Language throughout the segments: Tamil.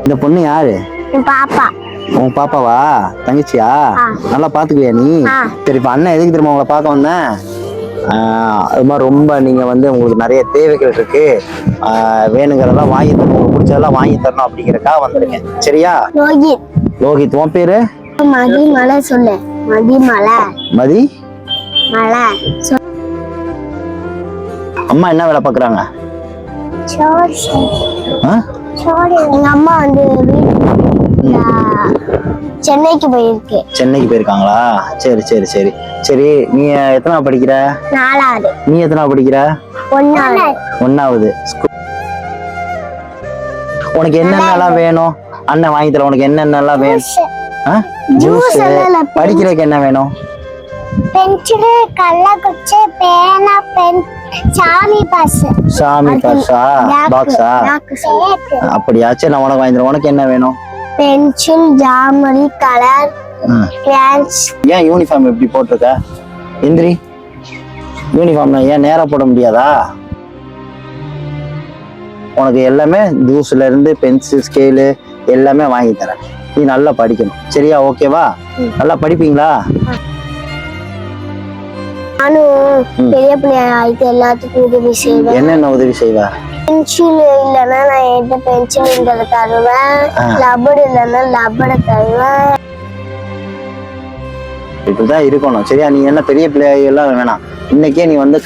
இந்த பொண்ணு யாரு? பாப்பா. உன் பாப்பாவா? தங்கச்சியா? நல்லா பாத்துக்குவியா நீ? சரி, இப்ப அண்ணன் எதுக்கு திரும்ப உங்களை பார்க்க வந்தேன்? அது மாதிரி ரொம்ப நீங்க வந்து உங்களுக்கு நிறைய தேவைகள் இருக்கு, வேணுங்கிறதெல்லாம் வாங்கி தரணும், உங்களுக்கு பிடிச்சதெல்லாம் வாங்கி தரணும் அப்படிங்கறக்காக வந்திருக்கேன். சரியா? லோகித். லோகித். உன் பேரு? மதி மலை. சொல்லு. மதி மலை. மதி மலை. அம்மா என்ன வேலை பாக்குறாங்க? எங்க அம்மா வந்து சென்னைக்கு போயிருக்கு. சென்னைக்கு போயிருக்காங்களா? சரி சரி சரி சரி. நீ எத்தனை படிக்கிற? 4வது. நீ எத்தனை படிக்கிற? 1வது. உனக்கு என்னென்னலாம் வேணும்? அண்ணன் வாங்கி தர. உனக்கு என்னென்னலாம் வேணும்? ஜூஸ். படிக்கிறதுக்கு என்ன வேணும்? பென்சில், கள்ளக்குச்சி, பேனா, பென், சாமி பாஸ். சாமி பாஸா? பாக்ஸா? அப்படியா? சரி, நான் உனக்கு வாங்கி தரேன். உனக்கு என்ன வேணும்? Pencil, geometry, colour, crayons. ஏன் யூனிஃபார்ம் எப்படி போட்டிருக்க? இந்திரி, யூனிஃபார்ம் ஏன் நேரா போட முடியாதா? உனக்கு எல்லாமே ஜூஸ்ல இருந்து பென்சில், ஸ்கேலு எல்லாமே வாங்கி தரேன். நீ நல்லா படிக்கணும். சரியா? ஓகேவா? நல்லா படிப்பீங்களா? நானும் பெரிய பிள்ளையா ஆயிட்டு எல்லாத்துக்கும் உதவி செய்வேன். என்னென்ன உதவி செய்வ? பென்சில் இல்லைன்னா நான் என்கிட்ட பென்சில் தருவேன். லப்பர் இல்லைன்னா லப்பரை தருவேன். இப்படிதான் இருக்கணும். சரியா? நீ என்ன பெரிய பிள்ளையெல்லாம் வேணாம். இன்னைக்கே நீ வந்து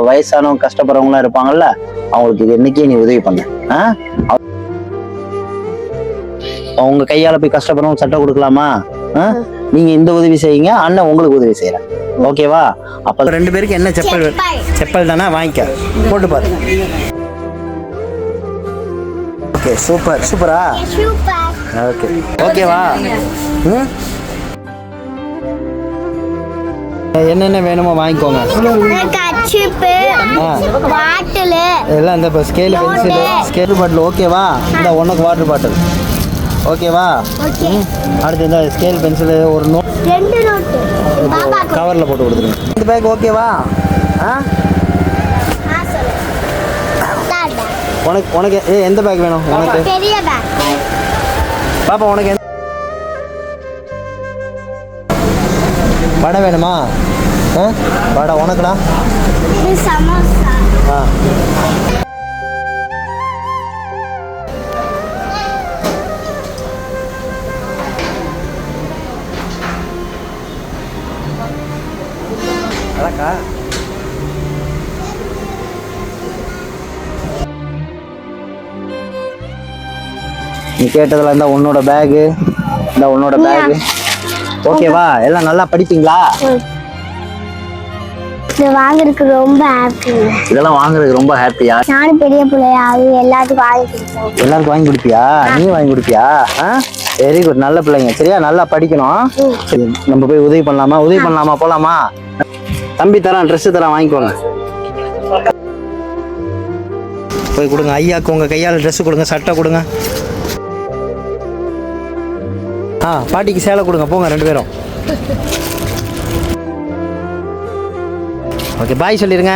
வயசானவங்க கஷ்டப்படுறவங்களா இருப்பாங்கல்ல, அவங்களுக்கு இன்னைக்கே நீ உதவி பண்ண. உங்க கையால போய் கஷ்டப்படுறவங்க சட்டை கொடுக்கலாமா? நீங்க இந்த உதவி செய்யுங்க, அண்ணன் உங்களுக்கு உதவி செய்யறேன். ஓகேவா? அப்ப 2 பேருக்கு என்ன செப்பல்? செப்பல் தானே, வாங்கிக்க. போட்டு பாரு. Okay, super. சூப்பரா? ஓகே. ஓகேவா? என்னென்ன வேணுமோ வாங்கிக்கோங்க. எல்லாம் இந்த ஸ்கேல், பென்சில், ஸ்கேல் பாட்டில். ஓகேவா? இந்த உனக்கு வாட்டர் பாட்டில். ஓகேவா? அடுத்து இந்த ஸ்கேல், பென்சில், ஒரு நோட், 2 நோட் கவர்ல போட்டு கொடுத்துருங்க. இந்த பேக் ஓகேவா? உனக்கு எந்த பேக் வேணும்? உனக்கு பெரிய பேக். பாப்பா, உனக்கு வடை வேணுமா? வடை உனக்குடா. சமோசா. அழகா. நீ கேட்டதுல இருந்தா உன்னோட பேகு, இந்த உன்னோட பேகு. ஓகேவா? எல்லாம் நல்லா படிப்பீங்களா? இது வாங்குறதுக்கு ரொம்ப ஹாப்பி. இதெல்லாம் வாங்குறதுக்கு ரொம்ப ஹாப்பியா? நானும் பெரிய பிள்ளையாகி எல்லாத்துக்கும் வாங்கி கொடுப்பேன். எல்லாருக்கும் வாங்கி கொடுப்பியா? நீ வாங்கி கொடுப்பியா? Very good. நல்ல பிள்ளைங்க. சரியா? நல்லா படிக்கணும். சரி, நம்ம போய் உதவி பண்ணலாமா? உதவி பண்ணலாமா? போலாமா? தம்பி தரான், ட்ரெஸ் தரான், வாங்கிக்கோங்க. போய் கொடுங்க ஐயாக்கு. உங்க கையால் ட்ரெஸ் கொடுங்க, சட்டை கொடுங்க. பாட்டிக்கு சேலை கொடுங்க. போங்க 2 பேரும். ஓகே, பாய் சொல்லிருங்க.